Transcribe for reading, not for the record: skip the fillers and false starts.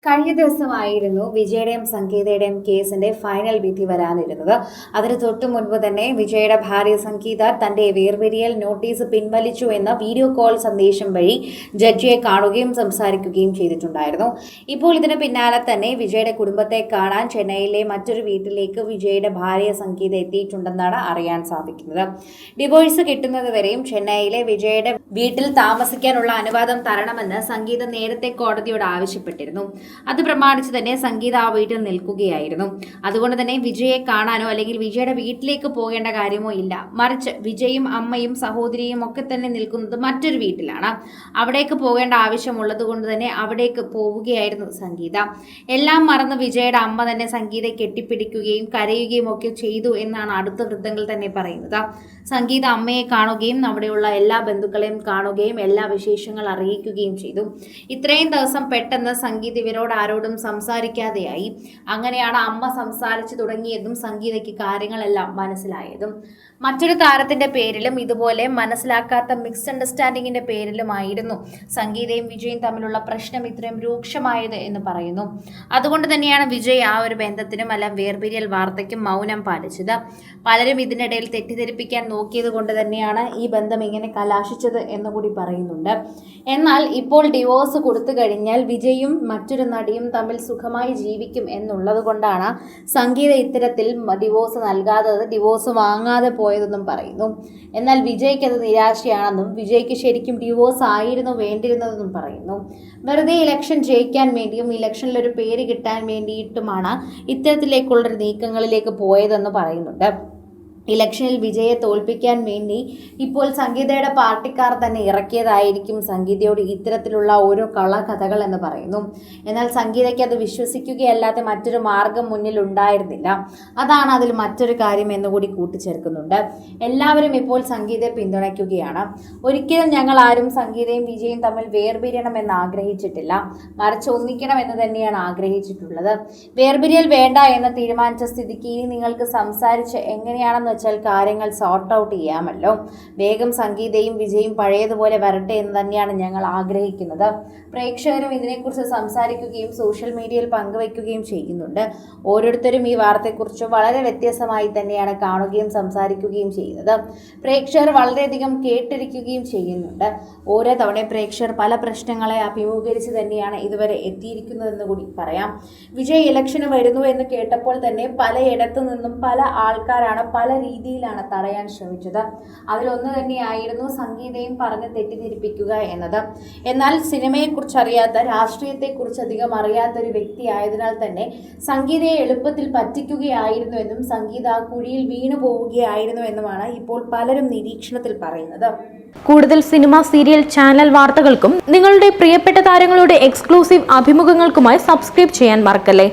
കഴിഞ്ഞ ദിവസമായിരുന്നു വിജയുടെയും സംഗീതയുടെയും കേസിന്റെ ഫൈനൽ വിധി വരാനിരുന്നത്. അതിന് തൊട്ടു മുൻപ് തന്നെ വിജയുടെ ഭാര്യ സംഗീത തന്റെ വേർപിരിയൽ നോട്ടീസ് പിൻവലിച്ചു എന്ന വീഡിയോ കോൾ സന്ദേശം വഴി ജഡ്ജിയെ കാണുകയും സംസാരിക്കുകയും ചെയ്തിട്ടുണ്ടായിരുന്നു. ഇപ്പോൾ ഇതിന് പിന്നാലെ തന്നെ വിജയുടെ കുടുംബത്തെ കാണാൻ ചെന്നൈയിലെ മറ്റൊരു വീട്ടിലേക്ക് വിജയുടെ ഭാര്യ സംഗീത എത്തിയിട്ടുണ്ടെന്നാണ് അറിയാൻ സാധിക്കുന്നത്. ഡിവോഴ്സ് കിട്ടുന്നതുവരെയും ചെന്നൈയിലെ വിജയുടെ വീട്ടിൽ താമസിക്കാനുള്ള അനുവാദം തരണമെന്ന് സംഗീത നേരത്തെ കോടതിയോട് ആവശ്യപ്പെട്ടിരുന്നു. അത് പ്രമാണിച്ച് തന്നെ സംഗീത ആ വീട്ടിൽ നിൽക്കുകയായിരുന്നു. അതുകൊണ്ട് തന്നെ വിജയെ കാണാനോ അല്ലെങ്കിൽ വിജയുടെ വീട്ടിലേക്ക് പോകേണ്ട കാര്യമോ ഇല്ല. മറിച്ച് വിജയും അമ്മയും സഹോദരിയും ഒക്കെ തന്നെ നിൽക്കുന്നത് മറ്റൊരു വീട്ടിലാണ്. അവിടേക്ക് പോകേണ്ട ആവശ്യമുള്ളത് കൊണ്ട് തന്നെ അവിടേക്ക് പോവുകയായിരുന്നു സംഗീത. എല്ലാം മറന്ന് വിജയുടെ അമ്മ തന്നെ സംഗീതയെ കെട്ടിപ്പിടിക്കുകയും കരയുകയും ഒക്കെ ചെയ്തു എന്നാണ് അടുത്ത വൃത്തങ്ങൾ തന്നെ പറയുന്നത്. സംഗീത അമ്മയെ കാണുകയും അവിടെയുള്ള എല്ലാ ബന്ധുക്കളെയും കാണുകയും എല്ലാ വിശേഷങ്ങൾ അറിയിക്കുകയും ചെയ്തു. ഇത്രയും ദിവസം പെട്ടെന്ന് സംഗീത ഇവരോട് ആരോടും സംസാരിക്കാതെയായി. അങ്ങനെയാണ് അമ്മ സംസാരിച്ചു തുടങ്ങിയതും സംഗീതയ്ക്ക് കാര്യങ്ങളെല്ലാം മനസ്സിലായതും. മറ്റൊരു താരത്തിന്റെ പേരിലും ഇതുപോലെ മനസ്സിലാക്കാത്ത മിക്സ് അണ്ടർസ്റ്റാൻഡിങ്ങിന്റെ പേരിലുമായിരുന്നു സംഗീതയും വിജയും തമ്മിലുള്ള പ്രശ്നം ഇത്രയും രൂക്ഷമായത് എന്ന് പറയുന്നു. അതുകൊണ്ട് തന്നെയാണ് വിജയ് ആ ഒരു ബന്ധത്തിനും അല്ല വേർപിരിയൽ വാർത്തയ്ക്കും മൗനം പാലിച്ചത്. പലരും ഇതിനിടയിൽ തെറ്റിദ്ധരിപ്പിക്കാൻ നോക്കിയത് കൊണ്ട് തന്നെയാണ് ഈ ബന്ധം ഇങ്ങനെ കലാശിച്ചത് എന്നുകൂടി പറയുന്നുണ്ട്. എന്നാൽ ഇപ്പോൾ ഡിവോഴ്സ് കൊടുത്തു കഴിഞ്ഞാൽ വിജയും മറ്റൊരു നടിയും തമ്മിൽ സുഖമായി ജീവിക്കും എന്നുള്ളത് കൊണ്ടാണ് സംഗീത ഇത്തരത്തിൽ ഡിവോഴ്സ് നൽകാത്തത്, ഡിവോഴ്സ് വാങ്ങാതെ പോയതെന്നും പറയുന്നു. എന്നാൽ വിജയ്ക്ക് അത് നിരാശയാണെന്നും വിജയ്ക്ക് ശരിക്കും ഡിവോഴ്സ് ആയിരുന്നു വേണ്ടിയിരുന്നതെന്നും പറയുന്നു. വെറുതെ ഇലക്ഷൻ ജയിക്കാൻ വേണ്ടിയും ഇലക്ഷനിൽ ഒരു പേര് കിട്ടാൻ വേണ്ടിയിട്ടുമാണ് ഇത്തരത്തിലേക്കുള്ളൊരു നീക്കങ്ങളിലേക്ക് പോയതെന്ന് പറയുന്നുണ്ട്. ഇലക്ഷനിൽ വിജയെ തോൽപ്പിക്കാൻ വേണ്ടി ഇപ്പോൾ സംഗീതയുടെ പാർട്ടിക്കാർ തന്നെ ഇറക്കിയതായിരിക്കും സംഗീതയോട് ഇത്തരത്തിലുള്ള ഓരോ കള്ളക്കഥകൾ എന്ന് പറയുന്നു. എന്നാൽ സംഗീതയ്ക്ക് അത് വിശ്വസിക്കുകയല്ലാതെ മറ്റൊരു മാർഗം മുന്നിൽ ഉണ്ടായിരുന്നില്ല. അതാണ് അതിൽ മറ്റൊരു കാര്യം എന്നുകൂടി കൂട്ടിച്ചേർക്കുന്നുണ്ട്. എല്ലാവരും ഇപ്പോൾ സംഗീതയെ പിന്തുണയ്ക്കുകയാണ്. ഒരിക്കലും ഞങ്ങൾ ആരും സംഗീതയും വിജയും തമ്മിൽ വേർപിരിയണമെന്ന് ആഗ്രഹിച്ചിട്ടില്ല, മറിച്ച് ഒന്നിക്കണം എന്ന് തന്നെയാണ് ആഗ്രഹിച്ചിട്ടുള്ളത്. വേർപിരിയൽ വേണ്ട എന്ന് തീരുമാനിച്ച സ്ഥിതിക്ക് ഇനി നിങ്ങൾക്ക് സംസാരിച്ച് എങ്ങനെയാണെന്ന് വെച്ചാൽ കാര്യങ്ങൾ സോർട്ട് ഔട്ട് ചെയ്യാമല്ലോ. വേഗം സംഗീതയും വിജയും പഴയതുപോലെ വരട്ടെ എന്ന് തന്നെയാണ് ഞങ്ങൾ ആഗ്രഹിക്കുന്നത്. പ്രേക്ഷകരും ഇതിനെക്കുറിച്ച് സംസാരിക്കുകയും സോഷ്യൽ മീഡിയയിൽ പങ്കുവയ്ക്കുകയും ചെയ്യുന്നുണ്ട്. ഓരോരുത്തരും ഈ വാർത്തയെക്കുറിച്ച് വളരെ വ്യത്യസ്തമായി തന്നെയാണ് കാണുകയും സംസാരിക്കുകയും ചെയ്യുന്നത്. പ്രേക്ഷകർ വളരെയധികം കേട്ടിരിക്കുകയും ചെയ്യുന്നുണ്ട്. ഓരോ തവണ പ്രേക്ഷകർ പല പ്രശ്നങ്ങളെ അഭിമുഖീകരിച്ച് തന്നെയാണ് ഇതുവരെ എത്തിയിരിക്കുന്നതെന്ന് കൂടി പറയാം. വിജയ് ഇലക്ഷന് വരുന്നു എന്ന് കേട്ടപ്പോൾ തന്നെ പലയിടത്തു നിന്നും പല ആൾക്കാരാണ് പല രീതിയിലാണ് തടയാൻ ശ്രമിച്ചത്. അതിലൊന്ന് തന്നെയായിരുന്നു സംഗീതയും പറഞ്ഞ് തെറ്റിദ്ധരിപ്പിക്കുക എന്നത്. എന്നാൽ സിനിമയെക്കുറിച്ച് അറിയാത്ത, രാഷ്ട്രീയത്തെക്കുറിച്ച് അധികം അറിയാത്ത ഒരു വ്യക്തി ആയതിനാൽ തന്നെ സംഗീതയെ എളുപ്പത്തിൽ പറ്റിക്കുകയായിരുന്നു എന്നും സംഗീത ആ കുഴിയിൽ വീണു പോവുകയായിരുന്നു എന്നുമാണ് ഇപ്പോൾ പലരും നിരീക്ഷണത്തിൽ പറയുന്നത്. കൂടുതൽ സിനിമ, സീരിയൽ, ചാനൽ വാർത്തകൾക്കും നിങ്ങളുടെ പ്രിയപ്പെട്ട താരങ്ങളുടെ എക്സ്ക്ലൂസീവ് അഭിമുഖങ്ങൾക്കുമായി സബ്സ്ക്രൈബ് ചെയ്യാൻ മറക്കല്ലേ.